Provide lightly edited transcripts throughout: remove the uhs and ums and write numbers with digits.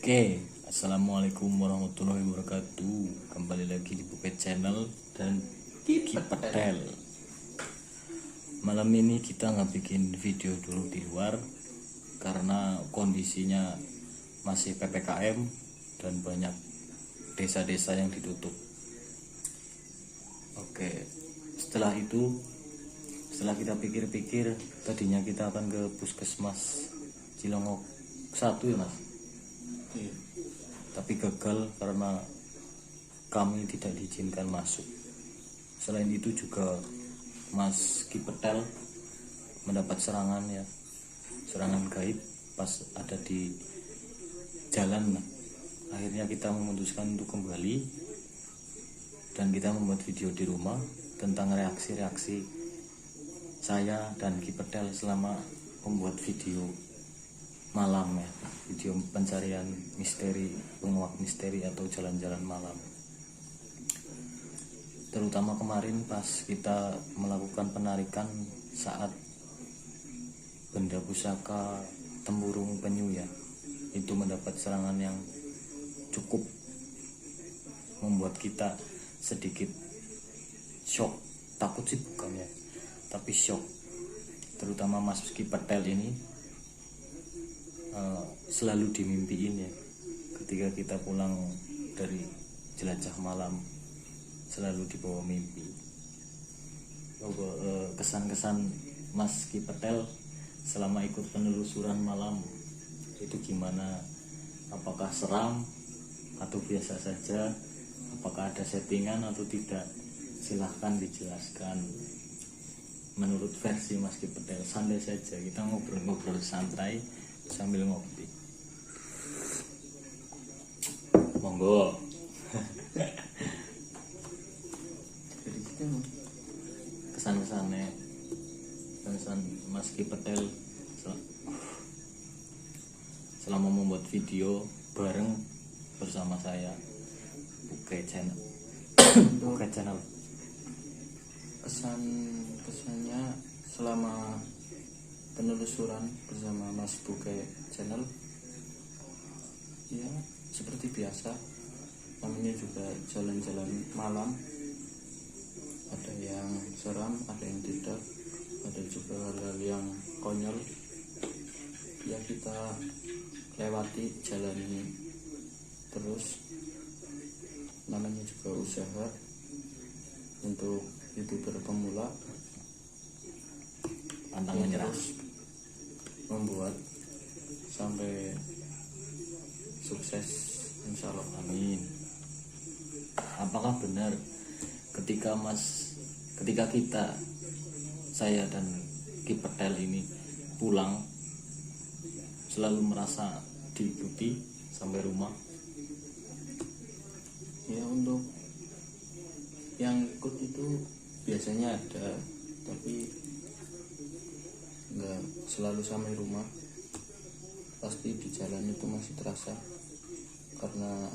Oke, assalamualaikum warahmatullahi wabarakatuh. Kembali lagi di Bukit Channel dan Kipetel. Malam ini kita nggak bikin video dulu di luar karena kondisinya masih PPKM dan banyak desa-desa yang ditutup. Oke, setelah kita pikir-pikir, tadinya kita akan ke Puskesmas Cilongok 1 ya mas. Iya. Tapi gagal karena kami tidak diizinkan masuk. Selain itu juga Mas Kipetel mendapat serangan gaib pas ada di jalan. Akhirnya kita memutuskan untuk kembali dan kita membuat video di rumah tentang reaksi-reaksi saya dan Kipetel selama membuat video malam ya, video pencarian misteri, penguak misteri atau jalan-jalan malam. Terutama kemarin pas kita melakukan penarikan saat benda pusaka tempurung penyu ya, itu mendapat serangan yang cukup membuat kita sedikit shock. Takut sih bukan ya, tapi shock. Terutama Mas Kipetel ini selalu dimimpiin ya, ketika kita pulang dari jelajah malam selalu dibawa mimpi. Kesan-kesan Mas Kipetel selama ikut penelusuran malam itu gimana? Apakah seram atau biasa saja? Apakah ada settingan atau tidak? Silahkan dijelaskan menurut versi Mas Kipetel. Santai saja, kita ngobrol-ngobrol santai sambil ngopi. Monggo. kesan Mas Kipetel selama membuat video bareng bersama saya Bukit Channel. Bukit Channel. Kesannya selama penelusuran bersama Mas Bukit Channel ya seperti biasa, namanya juga jalan-jalan malam, ada yang seram, ada yang tidak, ada juga hal-hal yang konyol ya, kita lewati, jalani terus. Namanya juga usaha untuk YouTuber pemula, pantang ya, menyerah, terus membuat sampai sukses insya Allah, amin. Apakah benar ketika saya dan Kipetel ini pulang selalu merasa diikuti sampai rumah? Ya, untuk yang ikut itu biasanya ada, tapi nggak selalu sampai rumah. Pasti di jalan itu masih terasa, karena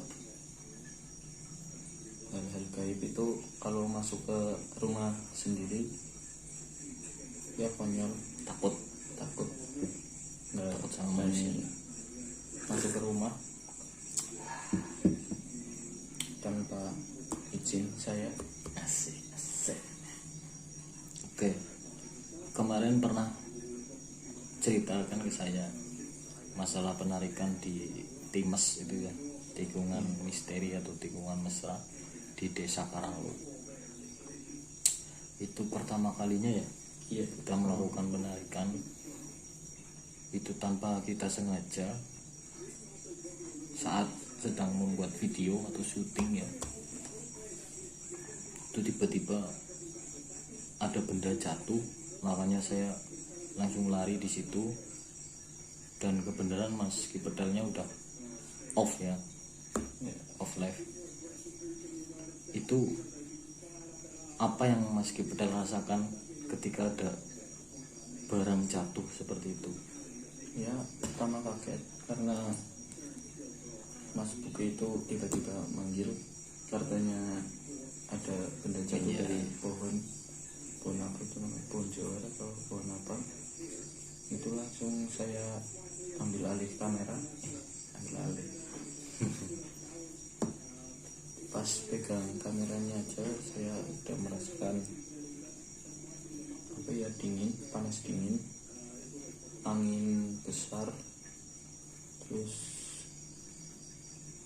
hal-hal gaib itu kalau masuk ke rumah sendiri ya konyol. Takut Nggak sama berani masuk ke rumah tanpa izin saya. asik. Oke, kemarin pernah ceritakan ke saya masalah penarikan di Times itu ya, tikungan misteri atau tikungan mesra di Desa Karanglo. Itu pertama kalinya ya, Iya, kita melakukan penarikan itu tanpa kita sengaja. Saat sedang membuat video atau syuting ya, itu tiba-tiba ada benda jatuh, makanya saya langsung lari di situ. Dan kebenaran Mas Kipetelnya udah off ya, off live. Itu apa yang Mas Kipetel rasakan ketika ada barang jatuh seperti itu? ya pertama kaget karena Mas Buki itu tiba-tiba manggil, katanya ada benda jatuh dari pohon apa itu namanya, pohon johar atau pohon apa. Itu langsung saya ambil alih kamera, ambil alih pas pegang kameranya aja saya udah merasakan apa ya, dingin, panas dingin, angin besar, terus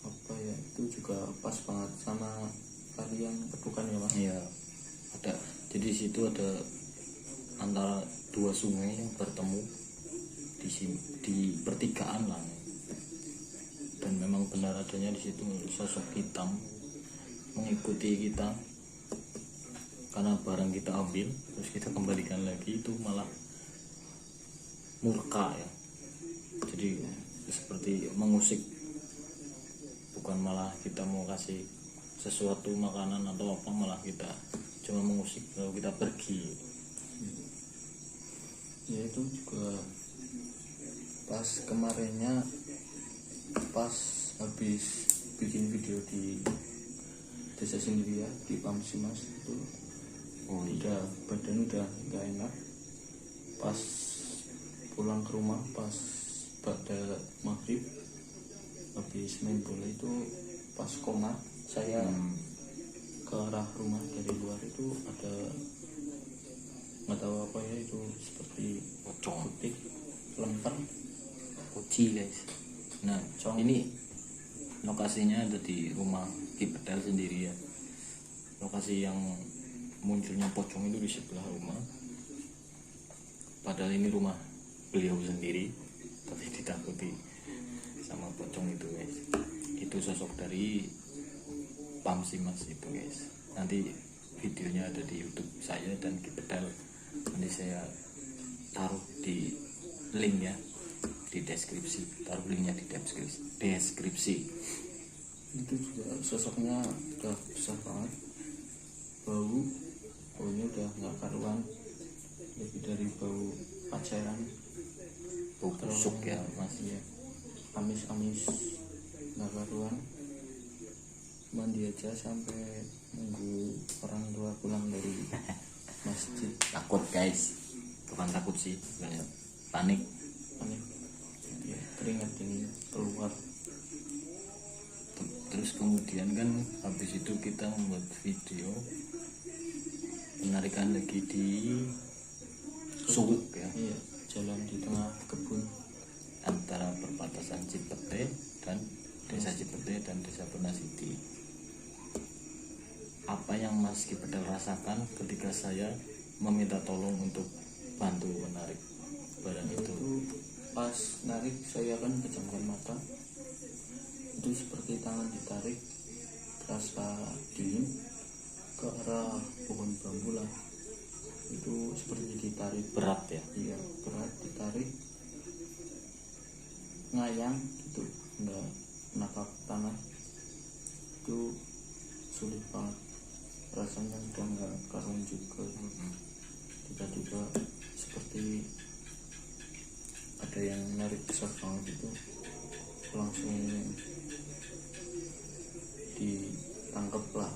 apa ya, itu juga pas banget sama tadi yang pedukan ya mas. Iya, ada. Jadi di situ ada antara dua sungai yang bertemu di sini, di pertigaan lah. Dan memang benar adanya di situ sosok hitam mengikuti kita, karena barang kita ambil terus kita kembalikan lagi, itu malah murka ya. Jadi seperti mengusik, bukan malah kita mau kasih sesuatu makanan atau apa, malah kita cuma mengusik kalau kita pergi. Ya itu juga pas kemarinnya, pas habis bikin video di desa sendiri ya, di Pamsi mas, itu udah badan udah nggak enak. Pas pulang ke rumah, pas pada maghrib habis main bola itu, pas koma saya ke arah rumah dari luar itu ada nggak tahu apa ya, itu seperti Pocong, putih lempar. kuci guys. Nah, ini lokasinya ada di rumah Ki Petel sendiri ya. Lokasi yang munculnya pocong itu di sebelah rumah. Padahal ini rumah beliau sendiri, tapi ditakuti sama pocong itu guys. Itu sosok dari Pamsi Mas itu guys. Nanti videonya ada di YouTube saya dan Ki Petel. Nanti saya taruh di link ya, di deskripsi. Taruh linknya di deskripsi. Itu juga sosoknya udah besar banget, baunya udah nggak karuan, lebih dari bau pacaran, Bau busuk ya Mas. ya, amis nggak karuan. Mandi aja sampai nunggu orang tua pulang dari masjid. Takut guys, bukan takut sih sebenarnya, panik. Ya, keringat ini keluar. Terus kemudian kan habis itu kita membuat video penarikan lagi di Suwuk ya, Iya, jalan di tengah kebun. antara perbatasan Cipete dan desa Cipete dan desa Penasiti. Apa yang Mas Ki Petel rasakan ketika saya meminta tolong untuk bantu menarik barang itu? Itu pas narik saya kan pejamkan mata, itu seperti tangan ditarik, terasa dingin ke arah pohon bambu lah. Itu seperti ditarik, Berat ya? iya berat, ditarik ngayang gitu, nggak napak tanah. Itu sulit banget, rasanya udah nggak karuan juga. Tiba-tiba seperti ada yang narik besar banget, itu langsung ditangkap lah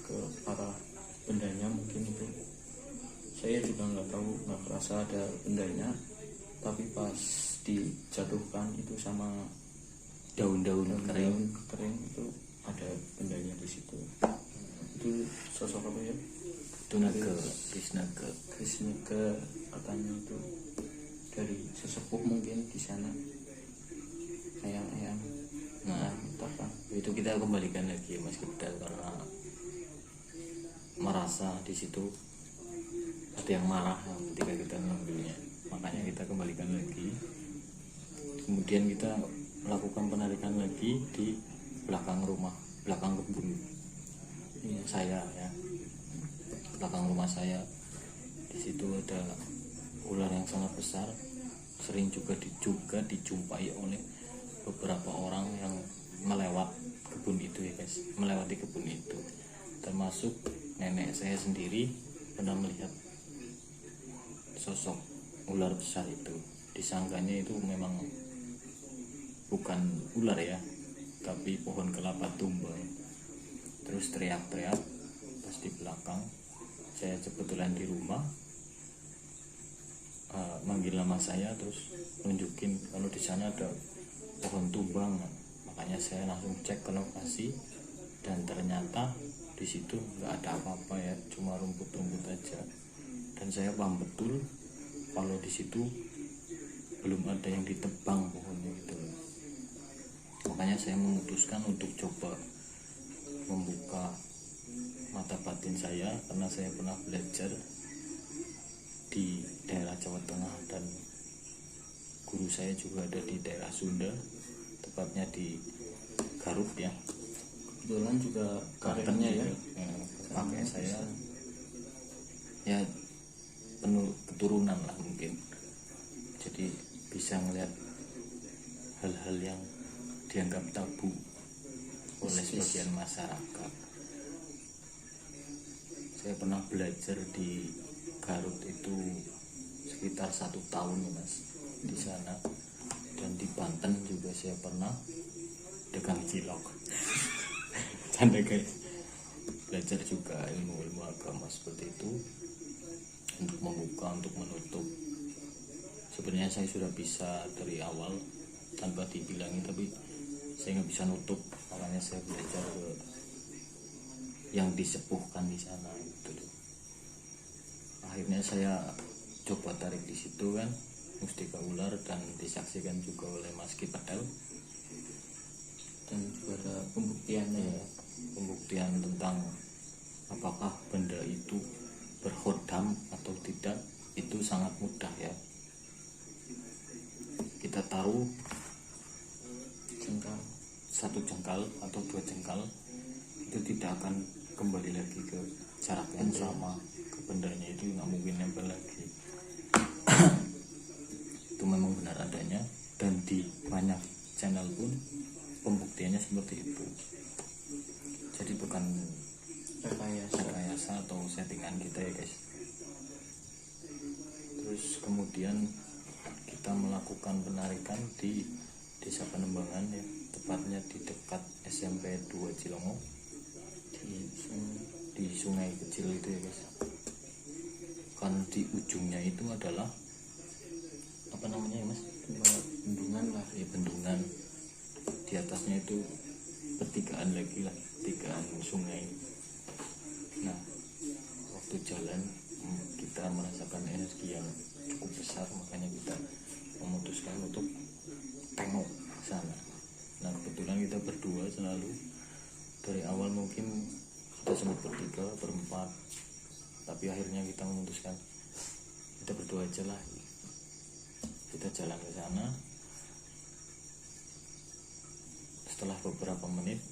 ke arah bendanya. Mungkin itu saya juga nggak tahu, nggak kerasa ada bendanya, tapi pas dijatuhkan itu sama Daun-daun kering. kering itu ada bendanya di situ. Itu sosok apa ya? Tunaga, Krisnaga. Krisnaga katanya, itu dari sesepuh mungkin di sana, ayang-ayang. Nah, entah kan. itu kita kembalikan lagi Mas Ki Petel, karena merasa di situ ada yang marah ketika kita mengambilnya, makanya kita kembalikan lagi. Kemudian kita melakukan penarikan lagi di belakang rumah, belakang kebun saya ya, belakang rumah saya. Di situ ada ular yang sangat besar, sering juga dijumpai oleh beberapa orang yang melewat kebun itu ya guys, melewati kebun itu, termasuk nenek saya sendiri pernah melihat sosok ular besar itu. Disangkanya itu memang bukan ular ya, tapi pohon kelapa tumbang. Terus teriak-teriak pas di belakang. Saya kebetulan di rumah, manggil nama saya, terus nunjukin kalau di sana ada pohon tumbang. Makanya saya langsung cek ke lokasi, dan ternyata di situ nggak ada apa-apa ya, cuma rumput-rumput aja. Dan saya paham betul kalau di situ belum ada yang ditebang pohonnya gitu loh. Makanya saya memutuskan untuk coba membuka mata batin saya, karena saya pernah belajar di daerah Jawa Tengah dan guru saya juga ada di daerah Sunda, tepatnya di Garut ya. Kebetulan juga karirnya ya, Kakek saya ya penuh keturunan lah mungkin, jadi bisa ngeliat hal-hal yang dianggap tabu oleh sebagian masyarakat. Saya pernah belajar di Garut itu sekitar 1 tahun mas di sana, dan di Banten juga saya pernah dagang cilok. Canda guys, belajar juga ilmu-ilmu agama seperti itu untuk membuka, untuk menutup. Sebenarnya saya sudah bisa dari awal tanpa dibilangi, tapi saya nggak bisa nutup, makanya saya belajar ke yang disepuhkan di sana gitu. Akhirnya saya coba tarik di situ kan, Mustika Ular, dan disaksikan juga oleh Mas Ki Petel, dan juga ada pembuktiannya ya. Pembuktian tentang apakah benda itu berhodam atau tidak itu sangat mudah ya. Kita taruh Jengkal 1 jengkal atau 2 jengkal, itu tidak akan kembali lagi ke jarak yang sama ke bendanya, itu nggak mungkin nempel lagi. Itu memang benar adanya, dan di banyak channel pun pembuktiannya seperti itu. Jadi bukan rekayasa atau settingan kita ya guys. Terus kemudian kita melakukan penarikan di Desa Penembangan ya, tepatnya di dekat SMP 2 Cilongo, di sungai kecil itu ya guys. Kan di ujungnya itu adalah apa namanya ya mas, bendungan lah ya bendungan. Di atasnya itu pertigaan lagi lah, pertigaan sungai. Nah waktu jalan kita merasakan energi yang cukup besar, makanya kita memutuskan untuk tengok ke sana. Nah kebetulan kita berdua selalu dari awal, mungkin kita sempat bertiga, berempat, tapi akhirnya kita memutuskan kita berdua aja lah. Kita jalan ke sana. Setelah beberapa menit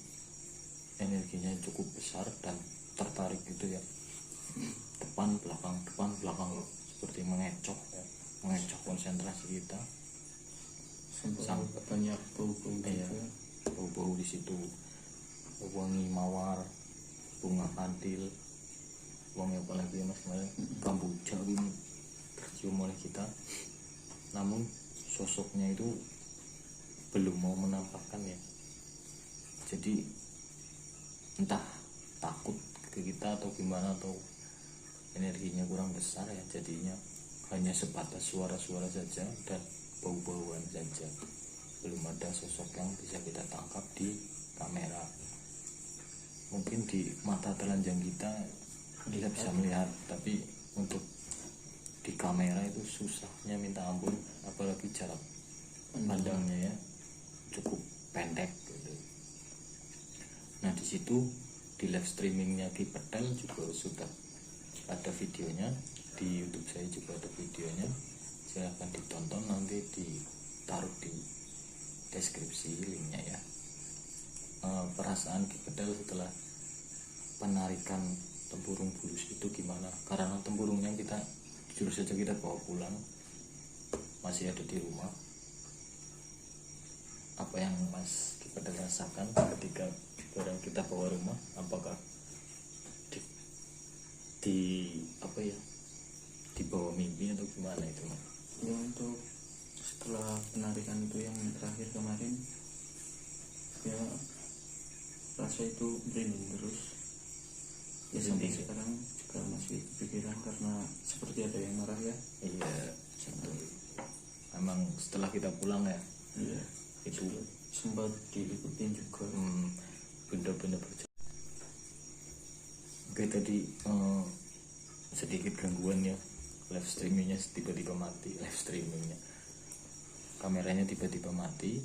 energinya cukup besar dan tertarik gitu ya, depan belakang seperti mengecoh ya, mengecoh konsentrasi kita. Sampai banyak bau-bau ya, bau-bau di situ, wangi mawar, bunga kantil, wangi apa lagi ya mas kemarin, kamboja ini tercium oleh kita. Namun sosoknya itu belum mau menampakkan ya, jadi entah takut ke kita atau gimana, atau energinya kurang besar ya, jadinya hanya sebatas suara-suara saja dan bau-bauan saja, belum ada sosok yang bisa kita tangkap di kamera. Mungkin di mata telanjang kita bisa melihat, tapi untuk di kamera itu susahnya minta ampun, apalagi jarak pandangnya ya cukup pendek gitu. Nah di situ di live streamingnya Ki Petel juga sudah ada videonya, di YouTube saya juga ada videonya, silahkan ditonton, nanti ditaruh di deskripsi linknya ya. Perasaan Ki Petel setelah penarikan tempurung bulus itu gimana, karena tempurungnya kita jujur saja kita bawa pulang, masih ada di rumah. Apa yang Mas Ki Petel rasakan ketika barang kita bawa rumah, apakah di apa ya, di bawah mimpi atau gimana itu mas? Ya, untuk setelah penarikan itu yang terakhir kemarin ya, rasa itu merinding terus ya, sampai sekarang juga masih kepikiran karena seperti ada yang marah ya. Iya betul. Memang setelah kita pulang ya, iya, itu sempat diikutin juga. bener-bener berjalan. Oke, tadi sedikit gangguan ya, live streamingnya tiba-tiba mati, live streamingnya kameranya tiba-tiba mati.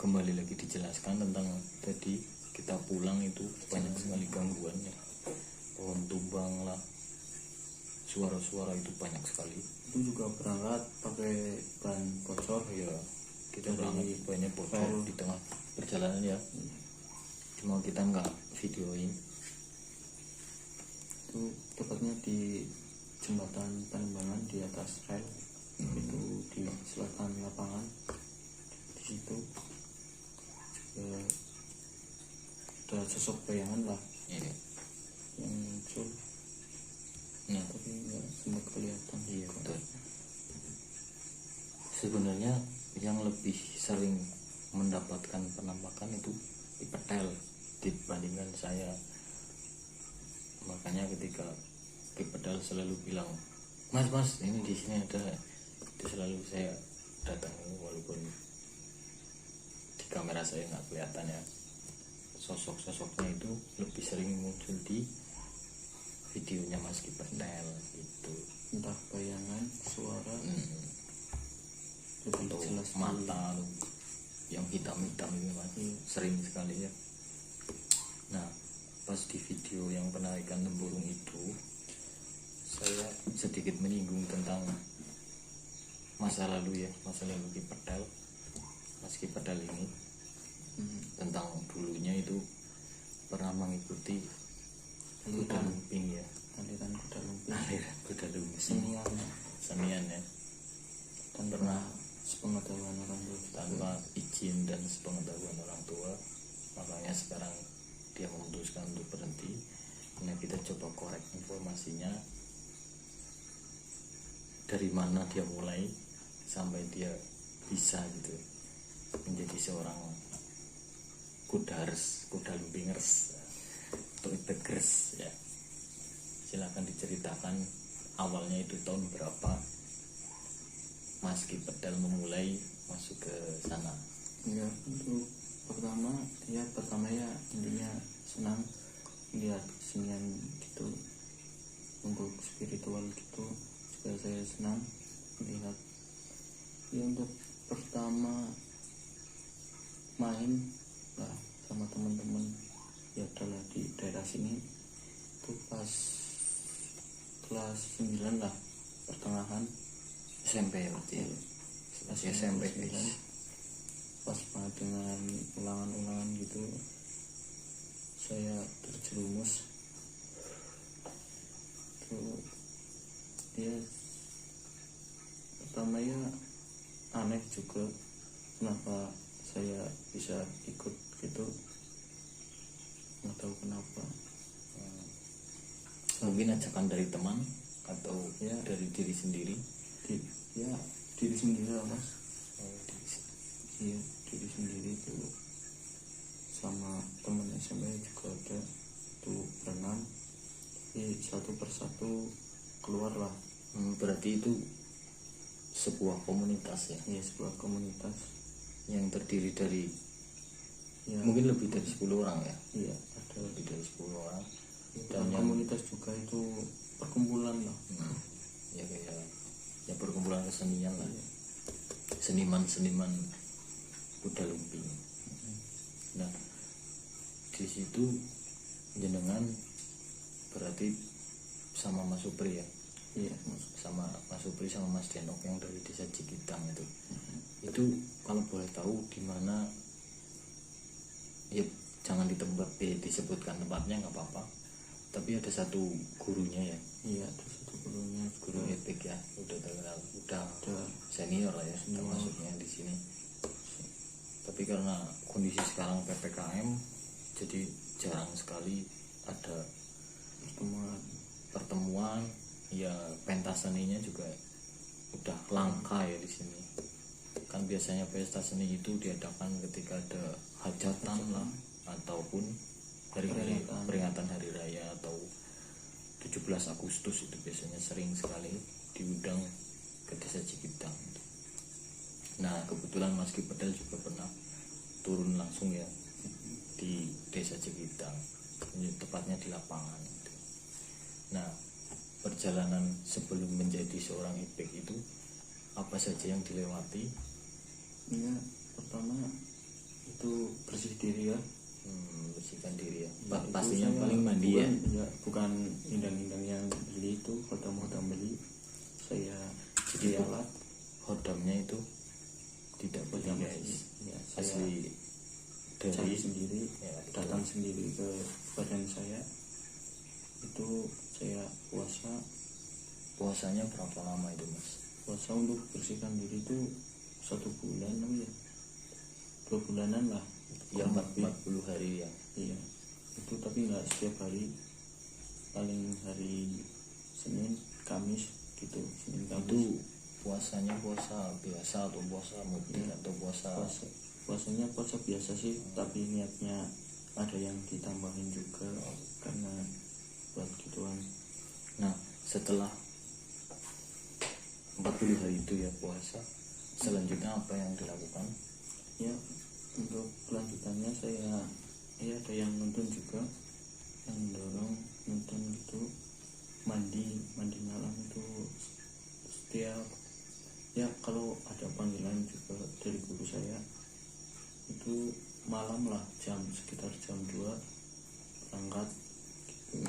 Kembali lagi dijelaskan tentang tadi kita pulang itu banyak sekali gangguannya, pohon tumbang lah, suara-suara itu banyak sekali. Itu juga berangkat pakai ban bocor Ya, kita berangkat banyak bocor di tengah perjalanan ya. Cuma kita nggak videoin. Itu tepatnya di jembatan Panambangan di atas rel, itu di selatan lapangan. Di situ juga ada sosok bayangan lah Iya. yang muncul, Nah, tapi nggak sempat kelihatan. iya betul. Sebenarnya yang lebih sering mendapatkan penampakan itu di petel dibandingkan saya. Makanya ketika di pedal selalu bilang, mas ini di sini ada, itu selalu saya datang walaupun di kamera saya nggak kelihatan ya. Sosok-sosoknya itu lebih sering muncul di videonya Mas Ki Pedal itu. Entah bayangan, suara, lebih Atau jelas mata yang hitam-hitam ini Mas, sering sekali ya. Nah, pas di video yang penarikan tempurung itu saya sedikit menyinggung tentang masa lalu ya, masa lalu Ki Pedal, Mas Ki Pedal ini. Tentang dulunya itu pernah mengikuti kuda lumping ya, aliran kuda lumping, aliran kuda lumping senian ya, dan pernah sepengetahuan orang tua juga. tanpa izin dan sepengetahuan orang tua. Makanya sekarang dia memutuskan untuk berhenti. Nah, kita coba korek informasinya dari mana dia mulai sampai dia bisa gitu menjadi seorang kudars, kuda lumpingers atau ibegers ya. Silakan diceritakan awalnya itu tahun berapa Mas Ki Pedal memulai masuk ke sana. Ya, untuk pertama ya intinya senang lihat kesenian gitu, untuk spiritual gitu juga saya senang melihat. Ya, untuk pertama main lah sama teman-teman ya adalah di daerah sini, itu pas kelas 9 lah, pertengahan SMP ya berarti ya. Masih SMP guys. Pas banget dengan ulangan-ulangan gitu saya terjerumus tuh. Ya, pertama ya aneh juga kenapa saya bisa ikut gitu, nggak tahu kenapa. Mungkin ajakan dari teman atau Ya, dari diri sendiri. Diri sendiri lah Mas. Diri sendiri. Iya, diri sendiri tuh, sama temen SMA juga ada tuh berenam, satu persatu keluar lah. Berarti itu sebuah komunitas ya, Iya, sebuah komunitas. yang terdiri dari Ya, mungkin lebih dari 10 orang ya, iya ada. lebih dari 10 orang. Dan yang komunitas juga itu perkumpulan lah. Ya kayak ya perkumpulan kesenian lah, Iya. seniman-seniman kuda lumping. Nah, di situ jenengan berarti sama Mas Supri ya, Iya Mas. sama Mas Supri sama Mas Denok yang dari desa Cikitang itu. Itu kalau boleh tahu di mana ya, jangan disebutkan tempatnya nggak apa-apa, tapi ada satu gurunya ya, Iya, terus satu gurunya guru etik ya, udah terkenal, udah udah senior lah ya, termasuknya di sini. Tapi karena kondisi sekarang PPKM, jadi jarang sekali ada pertemuan ya. Pentas seninya juga udah langka ya di sini. Kan biasanya pesta seni itu diadakan ketika ada hajatan lah, ataupun peringatan hari raya atau 17 Agustus itu biasanya sering sekali diundang ke desa Cikitang. Nah, kebetulan Mas Ki Pedal juga pernah turun langsung ya di desa Cikitang. tepatnya di lapangan itu. Nah, perjalanan sebelum menjadi seorang ipek itu apa saja yang dilewati? Ya, pertama itu bersih diri ya. Bersihkan diri ya, Ya, pastinya itu saya paling mandi ya. bukan indang-indang yang beli itu, hodam-hodam beli. Saya Jadi beli alat hodamnya itu tidak beli hodam guys, ya, saya asli cari dari sendiri, ya, datang sendiri ke badan saya. Itu saya puasanya berapa lama itu mas? puasa untuk bersihkan diri itu 1 bulan ya, 2 bulanan lah. Ya, Kurang lebih. 40 hari ya. Iya, itu tapi nggak setiap hari, paling hari Senin Kamis gitu. Senin Kamis Itu puasanya puasa biasa atau puasa mudik atau puasa? puasanya puasa biasa sih, tapi niatnya ada yang ditambahin juga karena buat gituan. Nah, setelah 40 hari itu ya puasa, selanjutnya apa yang dilakukan? Ya, untuk kelanjutannya saya ada yang nuntun juga, yang dorong nuntun gitu, mandi malam itu setiap ya, kalau ada panggilan juga dari guru saya itu malam lah, sekitar jam 2 berangkat gitu.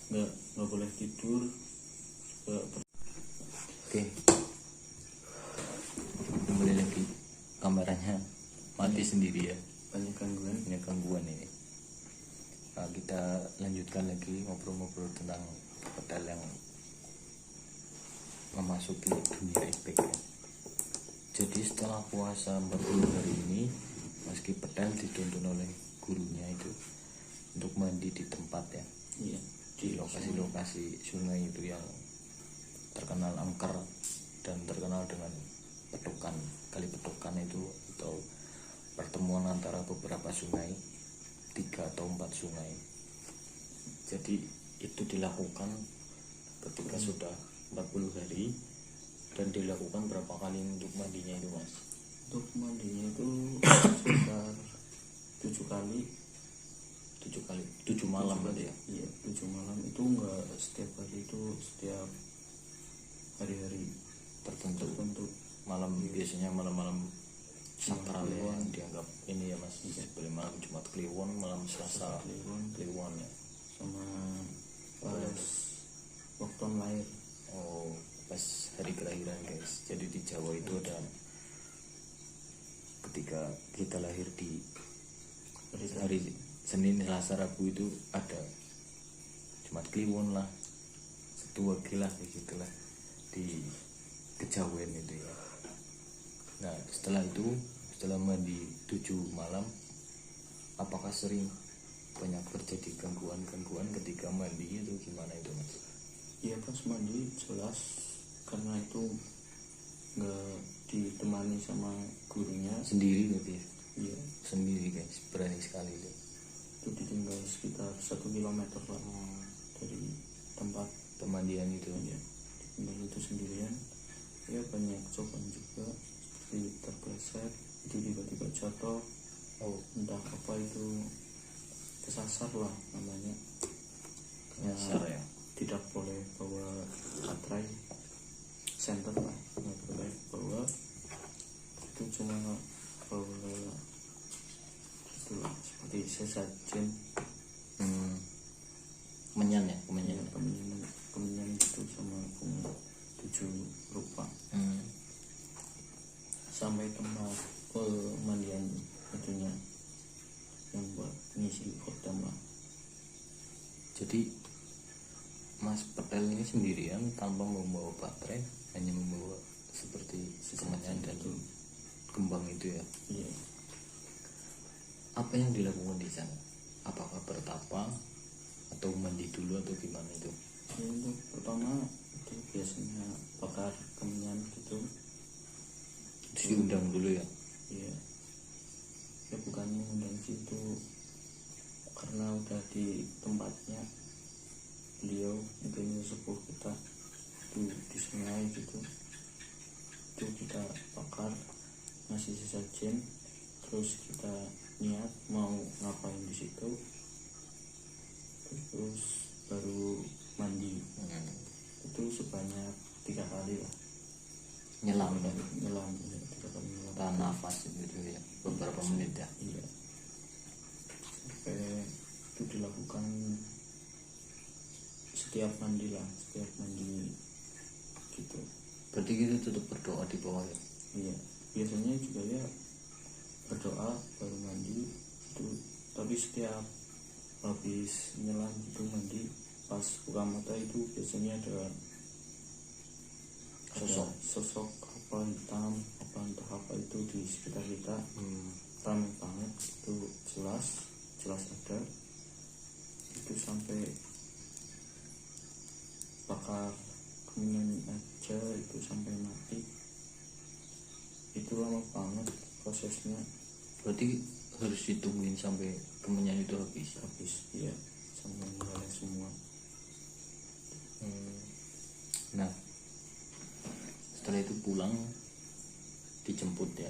nggak boleh tidur juga. Oke, kembali lagi, kameranya mati sendiri ya, Banyak gangguan. ini gangguan ini. Nah, kita lanjutkan lagi ngobrol-ngobrol tentang pedal yang memasuki dunia ipek ya. Jadi setelah puasa 40 hari ini, meski pedal dituntun oleh gurunya itu untuk mandi di tempat ya, Iya, di lokasi-lokasi sungai itu yang terkenal angker dan terkenal dengan pedokan, kali pedokan itu, atau pertemuan antara beberapa sungai, 3 atau 4 sungai. Jadi itu dilakukan ketika sudah 40 hari. Dan dilakukan berapa kali untuk mandinya itu mas? Untuk mandinya itu sekitar 7 kali. 7 malam berarti ya? Iya, 7 malam itu enggak setiap hari, itu setiap hari-hari Tertentu. Malam biasanya malam-malam sakral ya, yang dianggap ini ya mas, seperti malam Jumat Kliwon, malam Selasa Kliwon ya, sama pas waktu lahir. oh pas hari kelahiran guys. Jadi di Jawa itu ada, ketika kita lahir di hari Senin, Selasa, Rabu itu ada Jumat Kliwon lah, setua gila begitulah di kejawen itu ya. Nah setelah itu, setelah mandi 7 malam, apakah sering banyak terjadi gangguan ketika mandi itu, gimana itu mas? Iya, pas mandi jelas, karena itu nggak ditemani sama gurunya. Sendiri berarti? Iya, Sendiri guys, berani sekali itu. itu ditinggal sekitar 1 kilometer lah dari tempat Pemandian itu ya. Ditinggal itu sendirian ya, banyak cobaan juga, seperti terpleset, itu tiba-tiba jatuh, entah apa itu, kesasar lah namanya. Nyasar ya? Tidak boleh bawa baterai center lah, nggak boleh bawa, itu cuma bawa itulah seperti sesajen. Kemenyan ya, kemenyan. Kemenyan itu sama bunga 7 rupa. Sampai tempat pemandian itunya yang buat ngisi kodam lah. Jadi mas pedal ini sendirian tanpa membawa baterai, hanya membawa seperti kemenyan dan kembang itu ya? Iya. Apa yang dilakukan di sana? Apakah bertapa atau mandi dulu atau gimana itu? Ya, untuk pertama itu biasanya bakar kemenyan gitu. Diundang dulu ya? Iya. Ya bukan mengundang sih, itu karena udah di tempatnya beliau, mungkin sepuh kita itu di sungai gitu, itu kita bakar, ngasih sesajen, terus kita niat mau ngapain di situ, terus baru mandi. Hmm. Itu sebanyak 3 kali lah Nyelam ya, nyelam ya, 3 kali nyelam. tahan nafas gitu ya, beberapa menit ya. Iya, sampai itu dilakukan setiap mandi gitu. Berarti kita tetap berdoa di bawah ya. Iya, biasanya juga ya berdoa baru mandi itu, tapi setiap habis nyelam itu mandi pas buka mata itu biasanya ada sosok apa hitam apa entah apa itu di sekitar kita. Ramai banget itu, jelas ada itu, sampai bakar kemudian aja itu sampai mati. Itu lama banget prosesnya. Berarti harus ditungguin sampai kemenyan itu habis. Ya sampai mulai semua. Nah, setelah itu pulang dijemput ya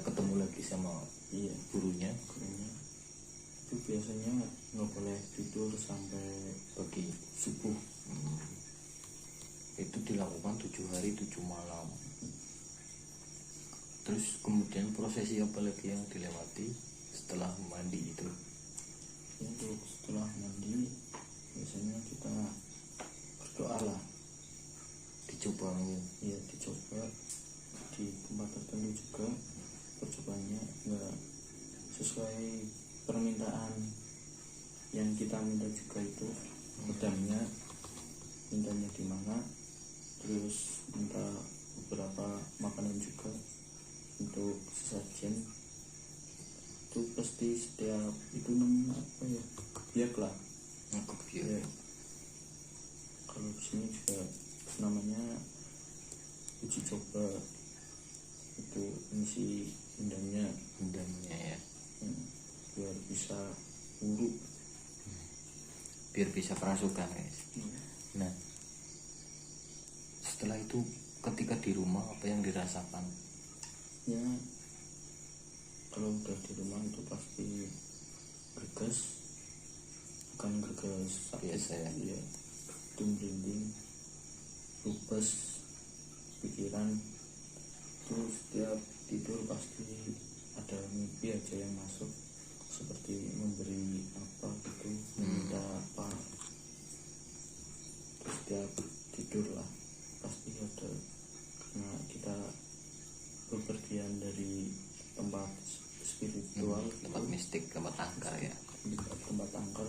ketemu lagi sama Iya, gurunya. itu biasanya nggak boleh tidur sampai Bagi subuh. itu dilakukan 7 hari 7 malam. Terus kemudian prosesi apa lagi yang dilewati setelah mandi itu? Untuk setelah mandi biasanya kita berdoa lah. Dicoba mungkin. Iya, dicoba di tempat tertentu juga, percobanya nggak sesuai permintaan yang kita minta juga. Itu pedangnya mintanya di mana, terus minta beberapa makanan juga untuk sesajen. Itu pasti setiap itu namanya apa ya, kebiak lah ya. Kalau di sini juga namanya uji coba, itu misi hendaknya ya, biar bisa urut. biar bisa kerasukan guys. Nah, setelah itu ketika di rumah apa yang dirasakan? Ya kalau udah di rumah itu pasti greges, bukan greges sakit Biasa ya. Iya, itu merinding, lupes pikiran. Terus setiap tidur pasti ada mimpi aja yang masuk, seperti memberi apa gitu, meminta apa. Terus setiap tidur lah pasti ada, karena kita bepergian dari tempat spiritual, Tempat mistik, tempat angker ya. di tempat angker,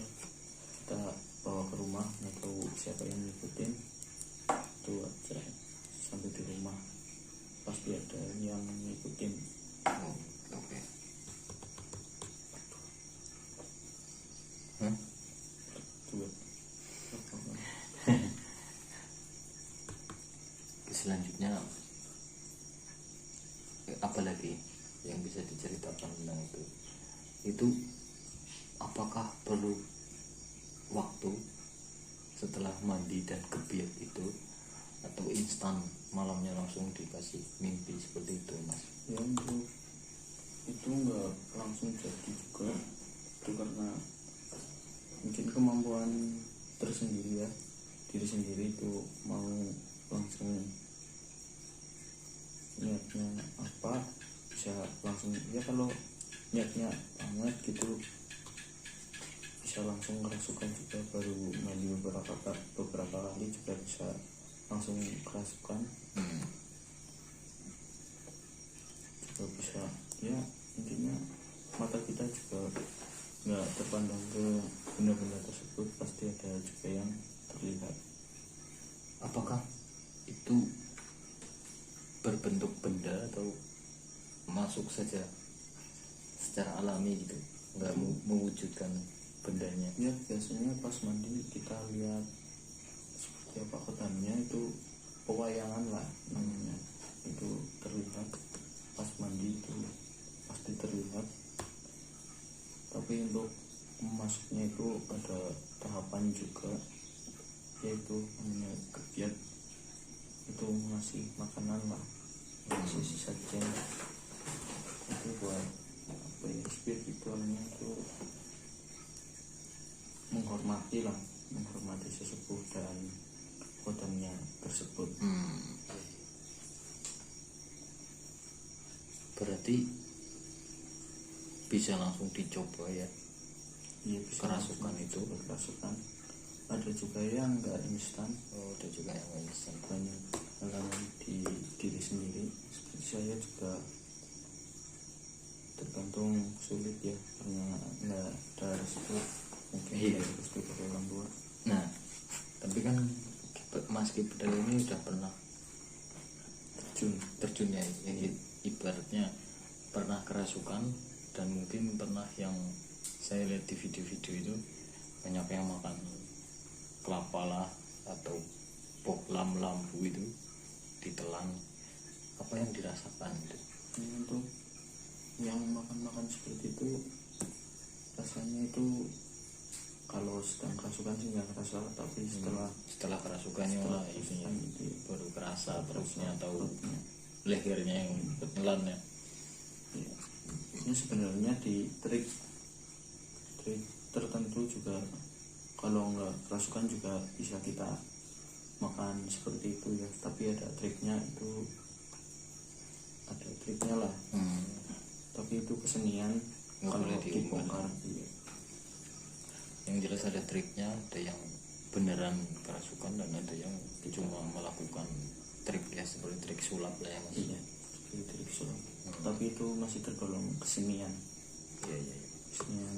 kita bawa ke rumah, nggak tahu siapa yang ngikutin. Itu aja, sampai di rumah pasti ada yang ngikutin. Oke. Tuh. Selanjutnya apa lagi yang bisa diceritakan tentang itu? Itu apakah perlu waktu setelah mandi dan kebiak itu, atau instan malamnya langsung dikasih mimpi seperti itu, Mas? Ya untuk itu nggak langsung jadi juga, itu karena mungkin kemampuan tersendiri ya, diri sendiri itu mau langsung niatnya apa bisa langsung ya. Kalau niatnya banget gitu bisa langsung kerasukan juga, baru mandi beberapa kali juga bisa langsung kerasukan. Juga bisa ya, intinya mata kita juga nggak terpandang ke benda-benda tersebut, pasti ada juga yang terlihat. Apakah itu berbentuk benda atau masuk saja secara alami gitu, nggak mewujudkan bendanya? Ya biasanya pas mandi kita lihat seperti apa ketannya, itu pewayangan lah namanya, itu terlihat pas mandi, itu pasti terlihat. Tapi untuk masuknya itu ada tahapan juga, yaitu namanya kebiak. Itu ngasih makanan lah, ngasih sesajen. Itu buat apa ya, spiritualnya itu menghormati sesepuh dan khodamnya tersebut. Berarti bisa langsung dicoba ya. Iya, bisa Kerasukan langsung itu. dicoba kerasukan. Ada juga yang enggak instan, Ada juga yang instan. banyak halangan di diri sendiri. Seperti saya juga tergantung sulit ya, karena nggak ada restu, mungkin Iya. saya restu dari orang tua. Nah, tapi kan Mas Kipedel ini udah pernah terjun ya, ibaratnya pernah kerasukan, dan mungkin pernah yang saya lihat di video-video itu banyak yang makan kelapa lah atau lampu itu ditelan. Apa yang dirasakan itu? Untuk yang makan seperti itu, rasanya itu kalau sedang kerasukan sih nggak kerasa, tapi Setelah kerasukannya setelah lah itunya kerasukan itu baru kerasa perutnya atau perutnya. lehernya yang menelan ya. Ya, ini sebenarnya di trik tertentu juga, kalau nggak kerasukan juga bisa kita makan seperti itu ya, tapi ada triknya lah. Tapi itu kesenian, Nggak kalau boleh diumumkan. dibongkar iya. Yang jelas ada triknya, ada yang beneran kerasukan dan ada yang cuma melakukan trik ya, seperti trik sulap lah ya Mas. Iya, seperti trik sulap. Tapi itu masih tergolong kesenian. Iya. Kesenian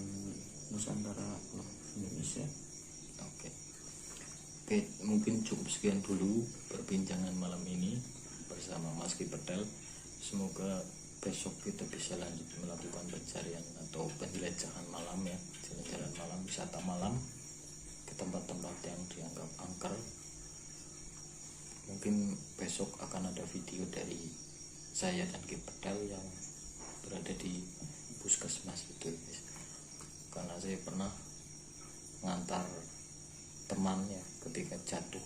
Nusantara lah, Indonesia. Oke, mungkin cukup sekian dulu perbincangan malam ini bersama Mas Kipedel. Semoga besok kita bisa lanjut melakukan pencarian atau penjelajahan malam ya, jalan-jalan malam, wisata malam ke tempat-tempat yang dianggap angker. Mungkin besok akan ada video dari saya dan Kipedel yang berada di puskesmas itu, karena saya pernah mengantar temannya ketika jatuh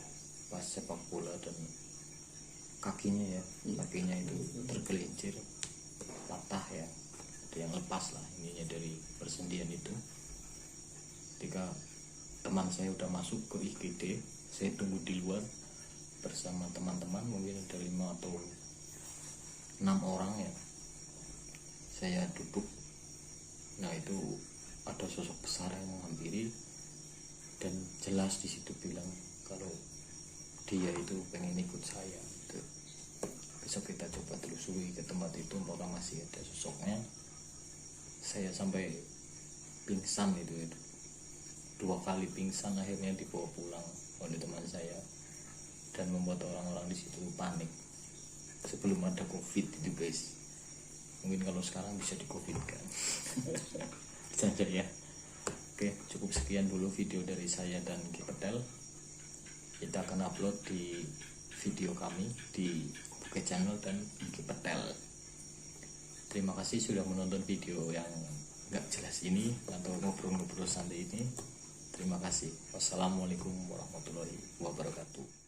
pas sepak bola dan kakinya itu tergelincir, patah ya, ada yang lepas lah ininya dari persendian itu. Ketika teman saya udah masuk ke IGD, saya tunggu di luar bersama teman-teman, mungkin ada 5 atau 6 orang ya. Saya duduk, nah itu ada sosok besar yang menghampiri dan jelas di situ bilang kalau dia itu pengen ikut saya gitu. Besok kita coba telusuri ke tempat itu apakah masih ada sosoknya. Saya sampai pingsan itu 2 kali pingsan, akhirnya dibawa pulang oleh teman saya dan membuat orang-orang di situ panik. Sebelum ada COVID itu guys, mungkin kalau sekarang bisa di COVID kan. Saja ya. Oke, cukup sekian dulu video dari saya dan Kipedel. Kita akan upload di video kami di Bukit Channel dan Kipedel. Terima kasih sudah menonton video yang gak jelas ini atau ngobrol-ngobrol santai ini. Terima kasih. Wassalamualaikum warahmatullahi wabarakatuh.